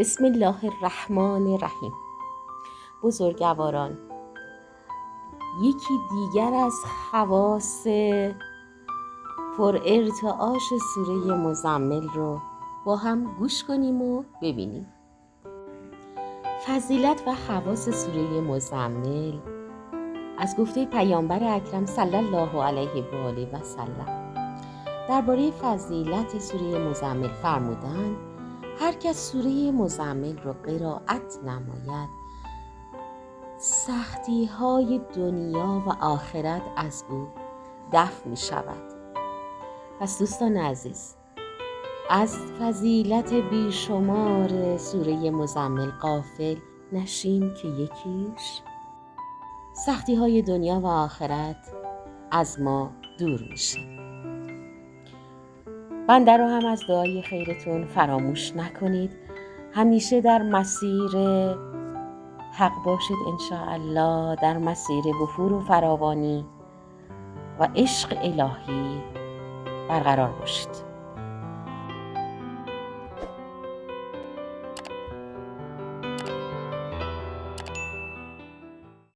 بسم الله الرحمن الرحیم. بزرگواران، یکی دیگر از خواص پر ارتعاش سوره مزمل رو با هم گوش کنیم و ببینیم. فضیلت و خواص سوره مزمل از گفته پیامبر اکرم صلی الله علیه و آله و سلم. درباره فضیلت سوره مزمل فرمودند: هر کس سوره مزمل را قرائت نماید، سختی های دنیا و آخرت از او دفع می شود. پس دوستان عزیز، از فضیلت بیشمار سوره مزمل غافل نشیم که یکیش سختی های دنیا و آخرت از ما دور میشه. بنده رو هم از دعای خیرتون فراموش نکنید. همیشه در مسیر حق باشید انشاءالله، در مسیر وفور و فراوانی و عشق الهی برقرار باشید.